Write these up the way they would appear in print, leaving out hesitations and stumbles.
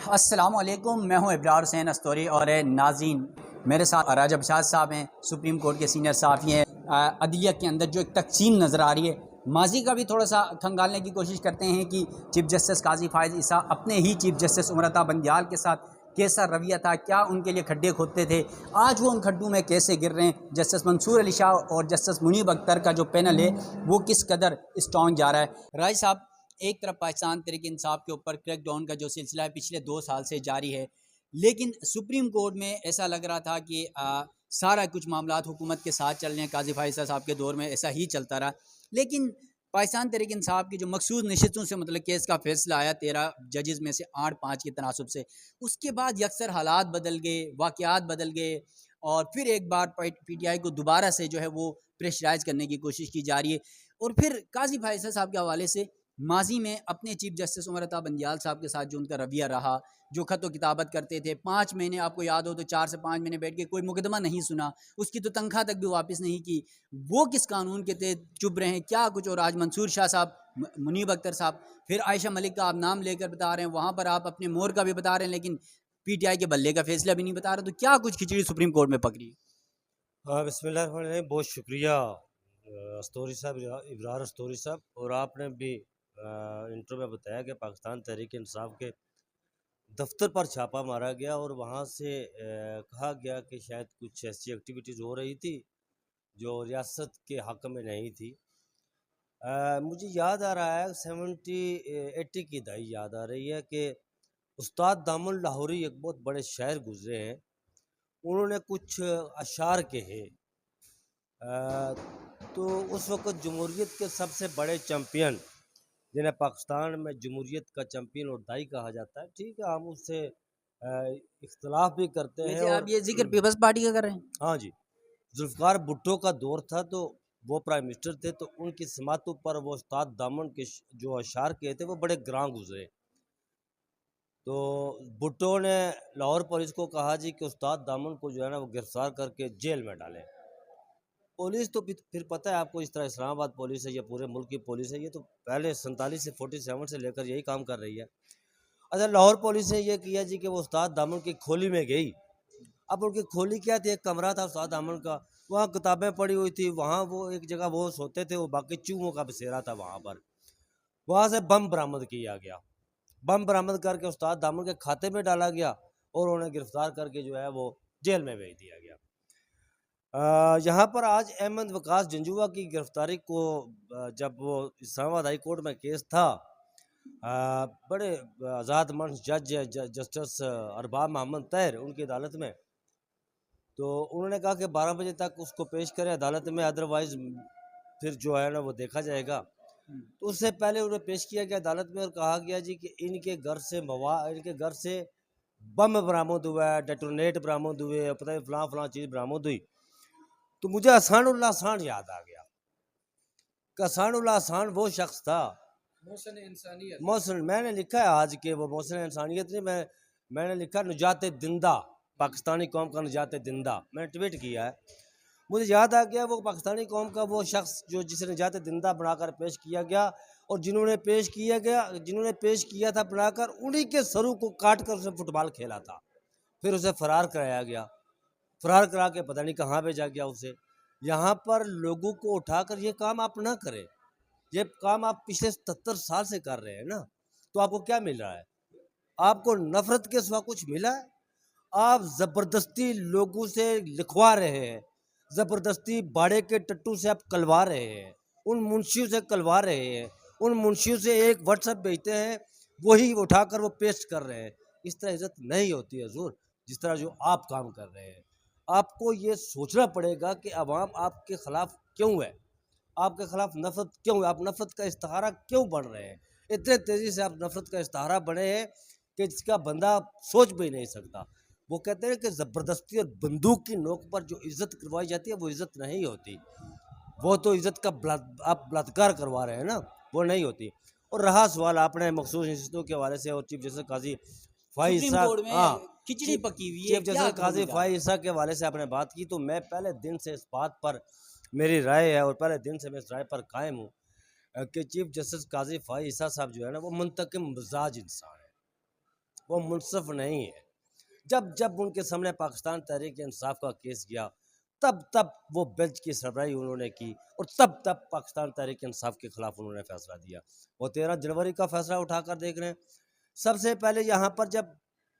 अस्सलामुअलैकुम, मैं हूं इब्रार हुसैन अस्तोरी और नाज़रीन मेरे साथ राजा बशाद साहब हैं, सुप्रीम कोर्ट के सीनियर साफ़ी हैं। अदलिया के अंदर जो एक तकसीम नज़र आ रही है, माजी का भी थोड़ा सा खंगालने की कोशिश करते हैं कि चीफ जस्टिस काजी फायज़ ईसा अपने ही चीफ जस्टिस उमर बंदियाल के साथ कैसा रवैया था, क्या उनके लिए खड्डे खोदते थे, आज वो उन खड्डों में कैसे गिर रहे हैं। जस्टिस मंसूर अली शाह और जस्टिस मुनीब अख्तर का जो पैनल है वो किस कदर स्ट्रॉन्ग जा रहा है। राय साहब, एक तरफ पाकिस्तान तहरीक इंसाफ के ऊपर क्रैकडाउन का जो सिलसिला है पिछले 2 साल से जारी है, लेकिन सुप्रीम कोर्ट में ऐसा लग रहा था कि सारा कुछ मामलात हुकूमत के साथ चल रहे हैं। काजी फायज़ साहब के दौर में ऐसा ही चलता रहा, लेकिन पाकिस्तान तहरीक इंसाफ की जो मखसूस नशिस्तों से मतलब केस का फैसला आया 13 जजेस में से 8-5 के तनासब से, उसके बाद यकसर हालात बदल गए, वाक़यात बदल गए और फिर एक बार PTI को दोबारा से जो है वो प्रेशराइज करने की कोशिश की जा रही है। और फिर काजी फायज़ साहब के हवाले से माजी में अपने चीफ जस्टिस उमर बंदियाल साहब के साथ जो उनका रवैया रहा, जो खत व किताबत करते थे, 5 महीने आपको याद हो तो 4 से 5 महीने बैठ के कोई मुकदमा नहीं सुना, उसकी तो तनख्वाह तक भी वापस नहीं की, वो किस कानून के तहत चुप रहे हैं, क्या कुछ। और आज मंसूर शाह साहब, मुनीब अख्तर साहब, फिर आयशा मलिक का आप नाम लेकर बता रहे हैं, वहाँ पर आप अपने मोर का भी बता रहे हैं, लेकिन PTI के बल्ले का फैसला भी नहीं बता रहे। तो क्या कुछ खिचड़ी सुप्रीम कोर्ट में पकड़ी है? हाँ, बिस्मिल्लाह, बहुत शुक्रिया अस्तोरी साहब, इब्रार अस्तोरी साहब। और आपने भी इंट्रो में बताया कि पाकिस्तान तहरीक इंसाफ के दफ्तर पर छापा मारा गया और वहाँ से कहा गया कि शायद कुछ ऐसी एक्टिविटीज़ हो रही थी जो रियासत के हक़ में नहीं थी। मुझे याद आ रहा है 70-80 की दहाई याद आ रही है कि उस्ताद दामुल लाहौरी एक बहुत बड़े शायर गुजरे हैं। उन्होंने कुछ अशार कहे। तो उस वक़्त जमहूरियत के सबसे बड़े चैम्पियन, जिन्हें पाकिस्तान में जमहूरियत का चैम्पियन और दाई कहा जाता है, ठीक है, हम उससे इख्तलाफ भी करते हैं। वैसे आप और ये जिक्र पीपल्स पार्टी का कर रहे हैं? हाँ जी, जुल्फ़िकार भुट्टो का दौर था, तो वो प्राइम मिनिस्टर थे, तो उनकी समातों पर वो उस्ताद दामन के जो अशार कहे थे वो बड़े ग्रां गुजरे। तो भुट्टो ने लाहौर पुलिस को कहा जी कि उस्ताद दामन को जो है ना वो गिरफ्तार करके जेल में डालें। पुलिस तो फिर पता है आपको, इस तरह इस्लामाबाद पुलिस है, ये पूरे मुल्क की पुलिस है, ये तो पहले 47 से 47 से लेकर यही काम कर रही है। अच्छा, लाहौर पुलिस ने ये किया जी कि वो उस्ताद दामन की खोली में गई। अब उनकी खोली क्या थी, एक कमरा था उस्ताद दामन का, वहाँ किताबें पड़ी हुई थी, वहाँ वो एक जगह वो सोते थे, वो बाकी चूहों का बसेरा था वहाँ पर। वहाँ से बम बरामद किया गया। बम बरामद करके उस्ताद दामन के खाते में डाला गया और उन्हें गिरफ्तार करके जो है वो जेल में भेज दिया गया। यहाँ पर आज अहमद वकास जंजुआ की गिरफ्तारी को जब वो इस्लामाबाद हाई कोर्ट में केस था, बड़े आज़ाद मंच जज जस्टिस अरबाब मोहम्मद तैर उनकी अदालत में, तो उन्होंने कहा कि 12 बजे तक उसको पेश करें अदालत में, अदरवाइज़ फिर जो है ना वो देखा जाएगा। तो उससे पहले उन्हें पेश किया गया अदालत में और कहा गया जी कि इनके घर से बम बरामद हुआ है, डेटोनेट बरामद हुए, पता नहीं फलां फलां चीज़ बरामद हुई। तो मुझे अहसानुल्लाह अहसान याद आ गया कि अहसानुल्लाह अहसान वो शख्स था, मोहसिन, मैंने लिखा है आज के वो मोहसिन इंसानियत नहीं, मैंने लिखा निजात जिंदा, पाकिस्तानी कौम का निजात जिंदा, मैंने ट्वीट किया है। मुझे याद आ गया वो पाकिस्तानी कौम का वो शख्स जो जिसे निजात जिंदा बनाकर पेश किया गया, और जिन्होंने पेश किया था बनाकर, उन्हीं के सरों को काट कर उसने फुटबॉल खेला था। फिर उसे फरार कराया गया, फरार करा के पता नहीं कहाँ भेजा गया उसे। यहाँ पर लोगों को उठाकर ये काम आप ना करें, ये काम आप पिछले 77 साल से कर रहे हैं ना, तो आपको क्या मिल रहा है? आपको नफरत के सिवा कुछ मिला है? आप ज़बरदस्ती लोगों से लिखवा रहे हैं, ज़बरदस्ती बाड़े के टट्टू से आप कलवा रहे हैं, उन मुंशियों से कलवा रहे हैं, उन मुंशियों से एक व्हाट्सएप भेजते हैं, वही उठाकर वो पेस्ट कर रहे हैं। इस तरह इज्जत नहीं होती है हुजूर, जिस तरह जो आप काम कर रहे हैं। आपको ये सोचना पड़ेगा कि अवाम आपके ख़िलाफ़ क्यों है, आपके ख़िलाफ़ नफ़रत क्यों है, आप नफ़रत का इस्तारा क्यों बढ़ रहे हैं। इतने तेज़ी से आप नफ़रत का इस्तारा बढ़े हैं कि जिसका बंदा सोच भी नहीं सकता। वो कहते हैं कि ज़बरदस्ती और बंदूक की नोक पर जो इज़्ज़त करवाई जाती है वो इज़्ज़त नहीं होती, वो तो इज़्ज़त का आप बलात्कार करवा रहे हैं ना, वो नहीं होती। और रहा सवाल आपने मखसूस इंस्टीट्यूट के हवाले से और चीफ जस्टिस काजी फ़ाइज़ सुप्रीम साहब, कोर्ट हाँ, में खिचड़ी चीफ पकी हुई है, चीफ क्या जस्टिस काजी करोगे आप? फ़ाइज़ साहब के हवाले से आपने बात की, तो मैं पहले दिन से इस बात पर मेरी राय है और पहले दिन से मैं इस राय पर कायम हूँ कि चीफ जस्टिस काजी फ़ाइज़ साहब जो है ना वो मुंतकिम मिजाज इंसान है, वो मुनसफ नहीं है। जब जब उनके सामने पाकिस्तान तहरीक इंसाफ का केस गया, तब तब वो बेंच की सरबराही उन्होंने की और तब तब पाकिस्तान तहरीक इंसाफ के खिलाफ उन्होंने फैसला दिया। वो 13 जनवरी का फैसला उठाकर देख रहे हैं। सबसे पहले यहाँ पर जब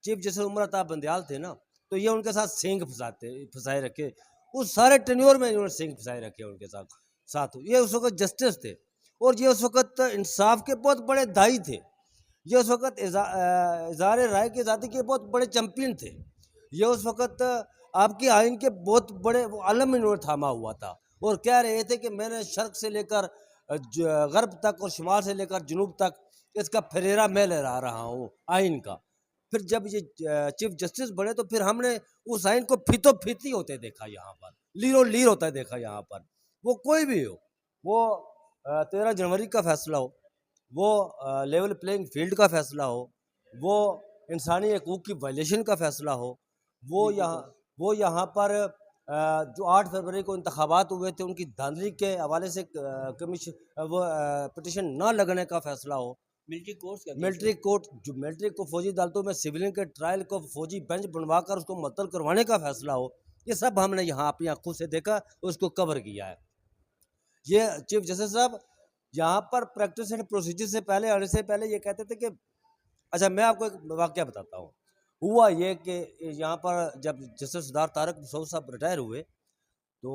चीफ जस्टिस उमर अता बंदयाल थे ना, तो ये उनके साथ सिंग फंसाए रखे, उस सारे टेन्योर में इन्होंने सिंग फंसाए रखे उनके साथ। ये उस वक्त जस्टिस थे और ये उस वक्त इंसाफ के बहुत बड़े दाई थे। ये उस वक्त इज़हार राय की आज़ादी के बहुत बड़े चैंपियन थे। ये उस वक्त आपकी आइन के बहुत बड़े आलम इन्होंने थामा हुआ था और कह रहे थे कि मैंने शर्क से लेकर गर्ब तक और शुमाल से लेकर जनूब तक इसका फेरेरा मैं लहरा रहा हूँ आइन का। फिर जब ये चीफ जस्टिस बने तो फिर हमने उस आइन को फीतो फीती होते देखा, यहाँ पर लीरो लीर होता देखा। यहाँ पर वो कोई भी हो, वो 13 जनवरी का फैसला हो, वो लेवल प्लेइंग फील्ड का फैसला हो, वो इंसानी हकूक़ की वायलेशन का फैसला हो, वो यहाँ पर जो 8 फरवरी को इंतखाबात हुए थे उनकी धांधली के हवाले से कमीशन वो पिटिशन ना लगने का फैसला हो, मिलिट्री कोर्ट जो मिलिट्री को फौजी अदालतों में सिविलियन के ट्रायल को फौजी बेंच बनवाकर उसको मुअत्तल करवाने का फैसला हो, ये सब हमने यहाँ अपनी आंखों से देखा, उसको कवर किया है। ये चीफ जस्टिस साहब यहाँ पर प्रैक्टिस एंड प्रोसीजर से पहले आने से पहले ये कहते थे कि अच्छा मैं आपको एक वाक़या बताता हूँ। हुआ ये कि यहाँ पर जब जस्टिस सरदार तारक मसूद साहब रिटायर हुए तो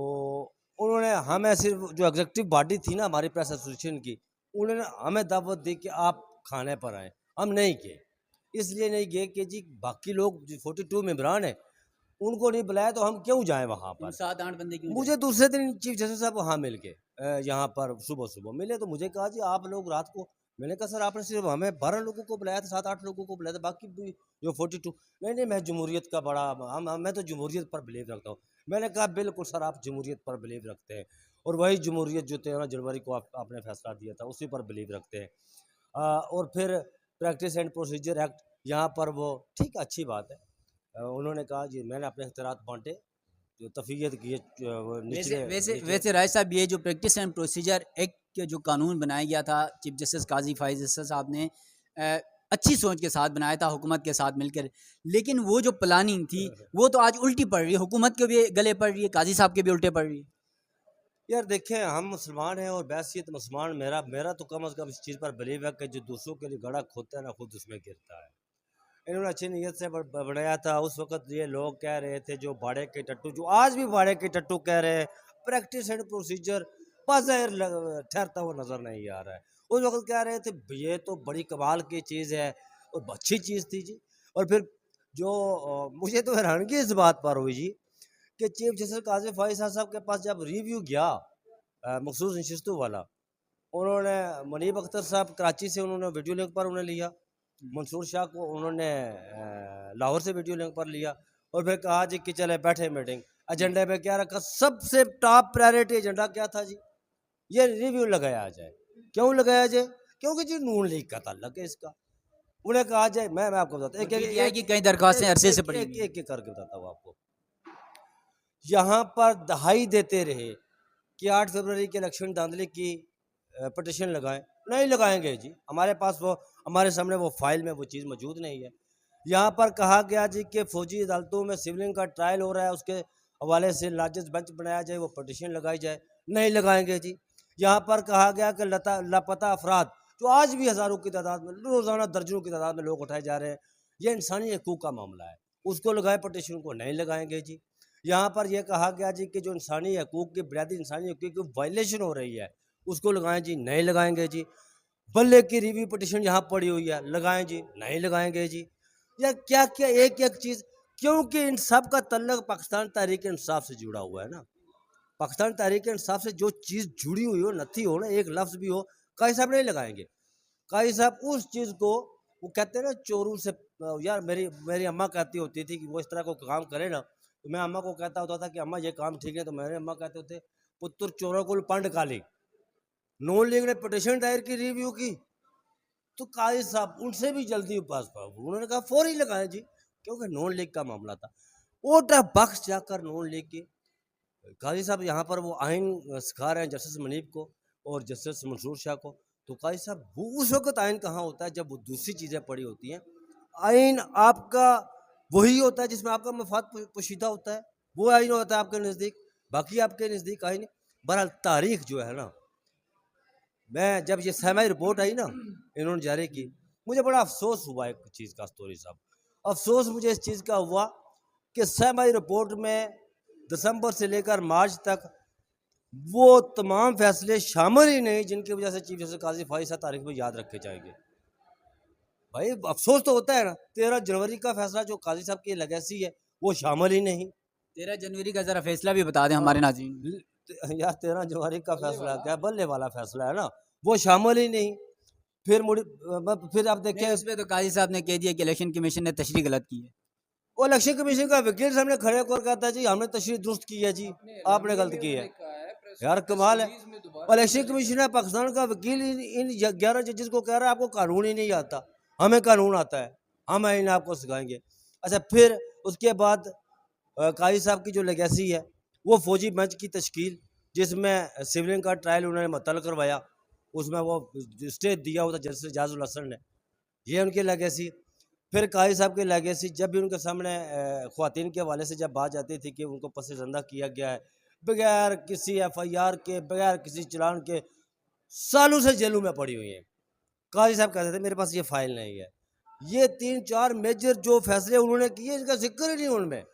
उन्होंने हमें सिर्फ जो एग्जीक्यूटिव बॉडी थी ना हमारी प्रेस एसोसिएशन की, उन्होंने हमें दावत दी कि आप खाने पर आएँ। हम नहीं गए, इसलिए नहीं गए कि जी बाकी लोग जो 42 मेंबरान हैं उनको नहीं बुलाया तो हम क्यों जाएं वहाँ पर। 7-8 बंदे क्यों मुझे दूसरे दिन चीफ जस्टिस साहब वहाँ मिल के यहाँ पर सुबह मिले तो मुझे कहा जी आप लोग रात को, मैंने कहा सर आपने सिर्फ हमें 12 लोगों को बुलाया था, 7-8 लोगों को बुलाया था, बाकी जो 42 नहीं मैं जमहूरियत का बड़ा मैं तो जमहूरियत पर बिलीव रखता हूँ। मैंने कहा बिल्कुल सर आप जमहूरियत पर बिलीव रखते हैं और वही जमहूरियत जो 13 जनवरी को आपने फैसला दिया था उसी पर बिलीव रखते हैं। और फिर प्रैक्टिस एंड प्रोसीजर एक्ट यहाँ पर वो ठीक अच्छी बात है। उन्होंने कहा जी मैंने अपने इख्तियारात बांटे जो तफीयत की वैसे राय साहब, ये जो प्रैक्टिस एंड प्रोसीजर एक्ट के जो कानून बनाया गया था चीफ जस्टिस काजी फाइज अहसन साहब ने अच्छी सोच के साथ बनाया था हुकूमत के साथ मिलकर, लेकिन वो जो प्लानिंग थी वो तो आज उल्टी पड़ रही है, हुकूमत के भी गले पड़ रही है, काजी साहब के भी उल्टे पड़ रही है। यार देखें हम मुसलमान हैं और बैसियत मुसलमान मेरा तो कम अज़ कम इस चीज़ पर बिलीव है कि जो दूसरों के लिए गड़ा खोदता है ना खुद उसमें गिरता है। इन्होंने अच्छी नीयत से बनाया था। उस वक्त ये लोग कह रहे थे जो बाड़े के टट्टू, जो आज भी बाड़े के टट्टू कह रहे हैं प्रैक्टिस एंड प्रोसीजर बाज़ाहिर ठहरता हुआ नज़र नहीं आ रहा है। उस वक्त कह रहे थे ये तो बड़ी कमाल की चीज़ है और अच्छी चीज़ थी जी। और फिर जो मुझे तो हैरानगी इस बात पर हुई जी कि चीफ जस्टिस काजी फाइज साहब के पास जब रिव्यू गया मखसूस नशिस्तों वाला, उन्होंने मुनीब अख्तर साहब कराची से उन्होंने वीडियो लिंक पर उन्हें लिया, मंसूर शाह को उन्होंने लाहौर से वीडियो लिंक पर लिया और फिर कहा जी कि चले बैठे मीटिंग। एजेंडे में क्या रखा, सबसे टॉप प्रायोरिटी एजेंडा क्या था जी, ये रिव्यू लगाया जाए। क्यों लगाया जाए? क्योंकि जी नून लीग का ताल्लुक है इसका। उन्हें कहा जाए, मैं आपको बताता हूँ कई दरख्वास्तें अरसे से पड़ी एक करके बताता हूँ आपको। यहाँ पर दहाई देते रहे कि 8 फरवरी के इलेक्शन धांधली की पटिशन लगाएं, नहीं लगाएंगे जी। हमारे पास वो हमारे सामने वो फाइल में वो चीज़ मौजूद नहीं है। यहाँ पर कहा गया जी कि फ़ौजी अदालतों में सिविलियन का ट्रायल हो रहा है, उसके हवाले से लार्जेस्ट बेंच बनाया जाए, वो पटिशन लगाई जाए, नहीं लगाएंगे जी। यहाँ पर कहा गया कि लापता अफराद जो आज भी हज़ारों की तादाद में, रोज़ाना दर्जनों की तादाद में लोग उठाए जा रहे हैं, ये इंसानी हकूक़ का मामला है, उसको लगाए पटिशन को नहीं लगाएंगे जी। यहाँ पर यह कहा गया जी कि जो इंसानी हकूक़ की बुनियादी इंसानी हकूक़ की वायलेशन हो रही है उसको लगाएं जी, नहीं लगाएंगे जी। बल्ले की रिव्यू पटिशन यहाँ पड़ी हुई है, लगाएं जी, नहीं लगाएंगे जी। या क्या क्या एक एक चीज़, क्योंकि इन सब का तल्लुक पाकिस्तान तहरीक इंसाफ से जुड़ा हुआ है ना। पाकिस्तान तहरीक इंसाफ से जो चीज़ जुड़ी हुई हो, नथी हो ना, एक लफ्ज़ भी हो, काजी साहब नहीं लगाएंगे। काजी साहब उस चीज़ को, वो कहते हैं ना चोरों से, यार मेरी अम्मा कहती होती थी कि वो इस तरह को काम करे ना, तो मैं अम्मा को कहता होता था कि अम्मा ये काम ठीक है, तो मेरे अम्मा कहते होते पुत्र चोरों को पंड काली। नून लीग ने पटिशन दायर की रिव्यू की तो काजी साहब उनसे भी जल्दी पास पाओ, उन्होंने कहा फौरी लगाएं जी, क्योंकि नून लीग का मामला था। ओटा बख्श जाकर नून लीग के काजी साहब यहाँ पर वो आइन सिखा रहे हैं जस्टिस मुनीब को और जस्टिस मंसूर शाह को। तो काजी साहब वो उस वक्त आइन कहाँ होता है जब वो दूसरी चीज़ें पड़ी होती हैं। आइन आपका वही होता है जिसमें आपका मफाद पोशीदा होता है, वो आइन होता है आपके नज़दीक, बाकी आपके नज़दीक आइन। बहरहाल तारीख जो है ना, मैं जब ये सहमाई रिपोर्ट आई ना इन्होंने जारी की, मुझे बड़ा अफसोस हुआ एक चीज़ का, स्टोरी साहब, अफसोस मुझे इस चीज़ का हुआ कि सहमाई रिपोर्ट में दिसंबर से लेकर मार्च तक वो तमाम फैसले शामिल ही नहीं जिनकी वजह से चीफ जस्टिस काजी फाइज साहब तारीख में याद रखे जाएंगे। भाई अफसोस तो होता है ना, 13 जनवरी का फैसला जो काजी साहब की लेगेसी है वो शामिल ही नहीं। 13 जनवरी का ज़रा फैसला भी बता दें हमारे नाज़रीन। यार 13 जनवरी का फैसला क्या बल्ले वाला फैसला है ना, वो शामिल ही नहीं। फिर फिर आप देखें इस पे तो काजी साहब ने कह दिया कि इलेक्शन कमीशन ने तशरीह गलत की है। वो इलेक्शन कमीशन का वकील सामने खड़े होकर कहता है जी हमने तशरीह दुरुस्त की है जी, आपने गलत की है। यार कमाल है, इलेक्शन कमीशन है पाकिस्तान का वकील इन 11 जजेस को कह रहा है आपको कानून ही नहीं आता, हमें कानून आता है, हम इन्हें आपको सिखाएंगे। अच्छा, फिर उसके बाद काजी साहब की जो लेगेसी है वो फौजी बेंच की तश्कील, जिसमें सिविलियन का ट्रायल उन्होंने मुअत्तल करवाया, उसमें वो स्टे दिया हुआ था जस्टिस जाजुल हसन ने, ये उनकी लेगेसी। फिर काजी साहब की लेगेसी, जब भी उनके सामने ख़वातीन के हवाले से जब बात जाती थी कि उनको पसंदा किया गया है बगैर किसी FIR के, बगैर किसी चलान के, सालों से जेलों में पड़ी हुई हैं। काजी साहब कहते थे मेरे पास ये फाइल नहीं है। ये 3-4 मेजर जो फैसले उन्होंने किए इनका जिक्र ही नहीं उनमें,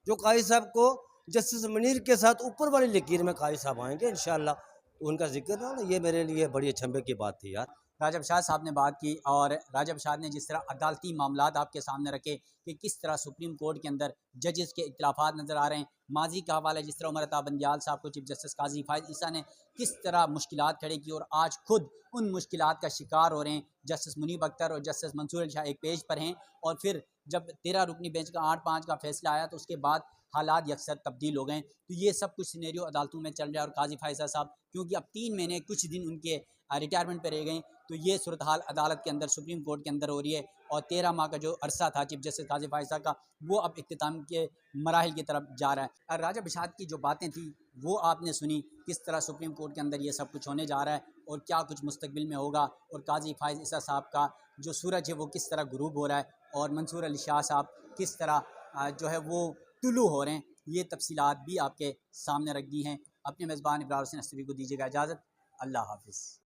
जो काजी साहब को जस्टिस मुनीर के साथ ऊपर वाली लकीर में काजी साहब आएंगे इंशाअल्लाह, उनका जिक्र ना, ये मेरे लिए बड़ी अचंभे की बात थी यार। राजा बशार साहब ने बात की और राजा बशार ने जिस तरह अदालती मामलात आपके सामने रखे कि किस तरह सुप्रीम कोर्ट के अंदर जजेस के इख्तिलाफात नज़र आ रहे हैं। माजी का हवाला जिस तरह उमर अता बंदियाल साहब को चीफ जस्टिस काजी फायद ईसा ने किस तरह मुश्किलात खड़ी की और आज खुद उन मुश्किलात का शिकार हो रहे हैं। जस्टिस मुनीब अख्तर और जस्टिस मंसूर अली शाह एक पेज पर हैं और फिर जब 13 रुकनी बेंच का 8-5 का फैसला आया तो उसके बाद हालात यकसर तब्दील हो गए। तो ये सब कुछ सिनेरियो अदालतों में चल रहा है और काजी फायजा साहब क्योंकि अब 3 महीने कुछ दिन उनके रिटायरमेंट पर रह गए, तो ये सूरत हाल अदालत के अंदर सुप्रीम कोर्ट के अंदर हो रही है और 13 माह का जो अरसा था चीफ जस्टिस काजी फायजा का वो अब इख्तिताम के मराहिल की तरफ जा रहा है। और राजा बशार की जो बातें थी वो आपने सुनी, किस तरह सुप्रीम कोर्ट के अंदर ये सब कुछ होने जा रहा है और क्या कुछ मुस्तकबिल में होगा और काजी फायज ईसा साहब का जो सूरज है वो किस तरह गुरूब हो रहा है और मंसूर अली शाह साहब किस तरह जो है वो तुलू हो रहे हैं। ये तफसीलात भी आपके सामने रख दी हैं। अपने मेज़बान इब्रार हुसैन अस्सवी को दीजिएगा इजाज़त। अल्लाह हाफ़िज़।